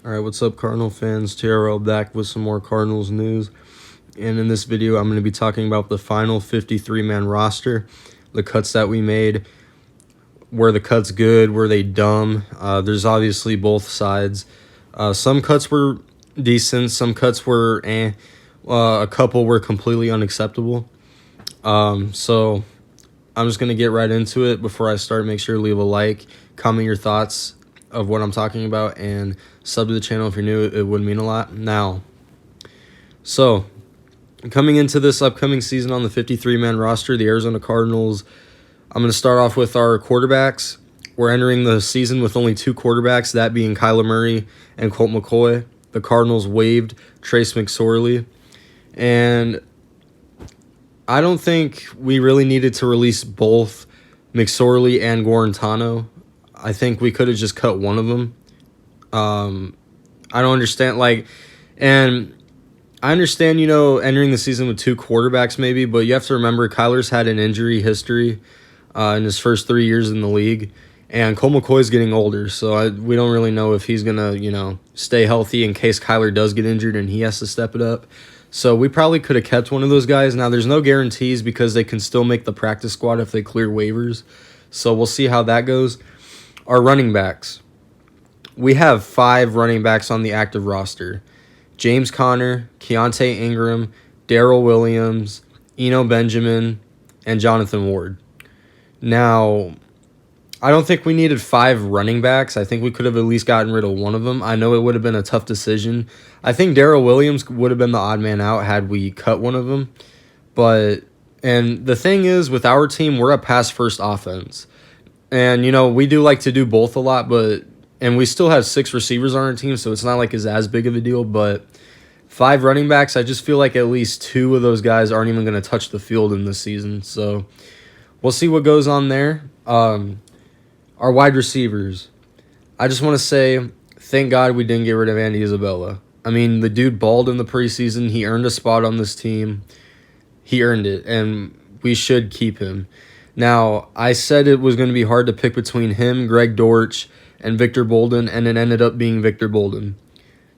All right, what's up, Cardinal fans? TRL back with some more Cardinals news. And in this video, I'm going to be talking about the final 53-man roster, the cuts that we made. Were the cuts good? Were they dumb? There's obviously both sides. Some cuts were decent. Some cuts were a couple were completely unacceptable. So I'm just going to get right into it. Before I start, make sure to leave a like, comment your thoughts of what I'm talking about, and sub to the channel if you're new. It would mean a lot. Now, so coming into this upcoming season on the 53-man roster, the Arizona Cardinals, I'm going to start off with our quarterbacks. We're entering the season with only two quarterbacks, that being Kyler Murray and Colt McCoy. The Cardinals waived Trace McSorley, and I don't think we really needed to release both McSorley and Guarantano. I think we could have just cut one of them. I don't understand, and I understand, entering the season with two quarterbacks maybe, but you have to remember Kyler's had an injury history in his first 3 years in the league, and Cole McCoy's getting older, so we don't really know if he's going to, stay healthy in case Kyler does get injured and he has to step it up. So we probably could have kept one of those guys. Now, there's no guarantees because they can still make the practice squad if they clear waivers, so we'll see how that goes. Our running backs. We have 5 running backs on the active roster. James Conner, Keontae Ingram, Darrell Williams, Eno Benjamin, and Jonathan Ward. Now, I don't think we needed 5 running backs. I think we could have at least gotten rid of one of them. I know it would have been a tough decision. I think Darrell Williams would have been the odd man out had we cut one of them. And the thing is, with our team, we're a pass-first offense. And, we do like to do both a lot, and we still have 6 receivers on our team, so it's not like it's as big of a deal. But 5 running backs, I just feel like at least 2 of those guys aren't even going to touch the field in this season. So we'll see what goes on there. Our wide receivers. I just want to say, thank God we didn't get rid of Andy Isabella. I mean, the dude balled in the preseason. He earned a spot on this team. He earned it, and we should keep him. Now, I said it was going to be hard to pick between him, Greg Dortch, and Victor Bolden, and it ended up being Victor Bolden.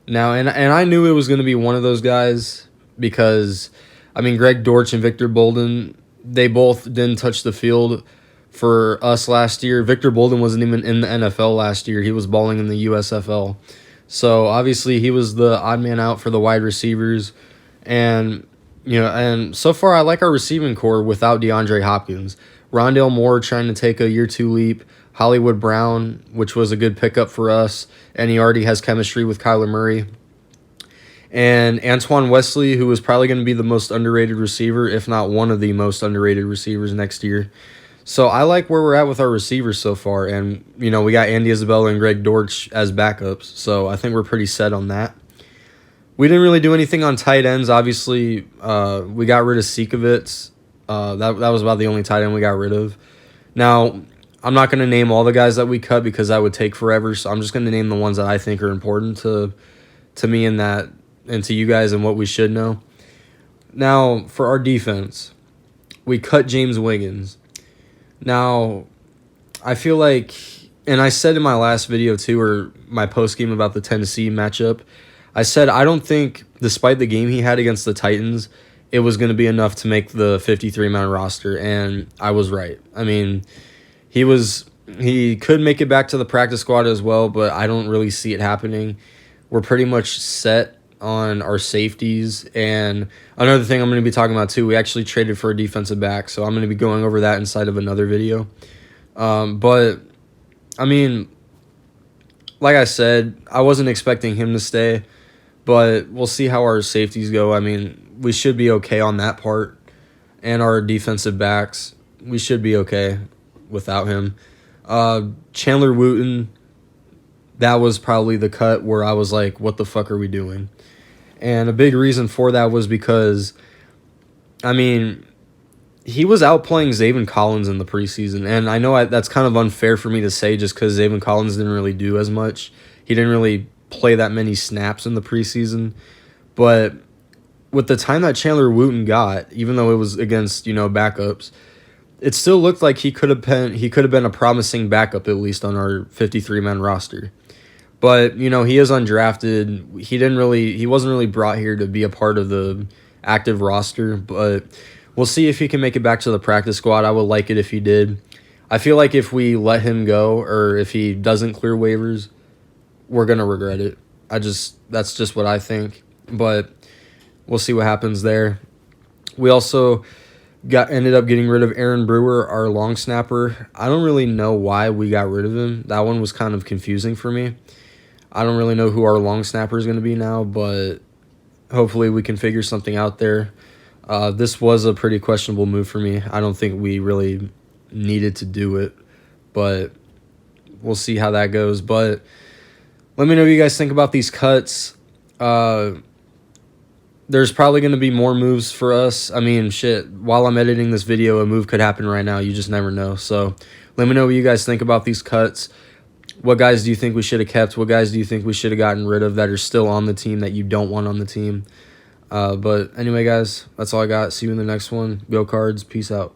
Now, and I knew it was going to be one of those guys because, Greg Dortch and Victor Bolden, they both didn't touch the field for us last year. Victor Bolden wasn't even in the NFL last year. He was balling in the USFL. So, obviously, he was the odd man out for the wide receivers. And so far I like our receiving core without DeAndre Hopkins. Rondale Moore trying to take a year 2 leap. Hollywood Brown, which was a good pickup for us, and he already has chemistry with Kyler Murray. And Antoine Wesley, who is probably going to be the most underrated receiver, if not one of the most underrated receivers next year. So I like where we're at with our receivers so far. And, we got Andy Isabella and Greg Dortch as backups, so I think we're pretty set on that. We didn't really do anything on tight ends. Obviously, we got rid of Sikovitz. That was about the only tight end we got rid of. Now, I'm not going to name all the guys that we cut because that would take forever, so I'm just going to name the ones that I think are important to me and to you guys and what we should know. Now, for our defense, we cut James Wiggins. Now, I feel like, and I said in my last video too, or my post-game about the Tennessee matchup, I said I don't think, despite the game he had against the Titans, it was going to be enough to make the 53-man roster, and I was right. He could make it back to the practice squad as well, but I don't really see it happening. We're pretty much set on our safeties, and another thing I'm going to be talking about too, we actually traded for a defensive back, so I'm going to be going over that inside of another video. But, like I said, I wasn't expecting him to stay, but we'll see how our safeties go. We should be okay on that part, and our defensive backs, we should be okay without him. Chandler Wooten, that was probably the cut where I was like, what the fuck are we doing? And a big reason for that was because, he was outplaying Zaven Collins in the preseason, and I know that's kind of unfair for me to say just because Zaven Collins didn't really do as much. He didn't really play that many snaps in the preseason, but with the time that Chandler Wooten got, even though it was against, backups, it still looked like he could have been a promising backup, at least on our 53-man roster. But, you know, he is undrafted. He wasn't really brought here to be a part of the active roster, but we'll see if he can make it back to the practice squad. I would like it if he did. I feel like if we let him go or if he doesn't clear waivers, we're going to regret it. That's just what I think. But we'll see what happens there. We also ended up getting rid of Aaron Brewer, our long snapper. I don't really know why we got rid of him. That one was kind of confusing for me. I don't really know who our long snapper is going to be now, but hopefully we can figure something out there. This was a pretty questionable move for me. I don't think we really needed to do it, but we'll see how that goes. But let me know what you guys think about these cuts. There's probably going to be more moves for us. I mean, shit, while I'm editing this video, a move could happen right now. You just never know. So let me know what you guys think about these cuts. What guys do you think we should have kept? What guys do you think we should have gotten rid of that are still on the team that you don't want on the team? But anyway, guys, that's all I got. See you in the next one. Go Cards. Peace out.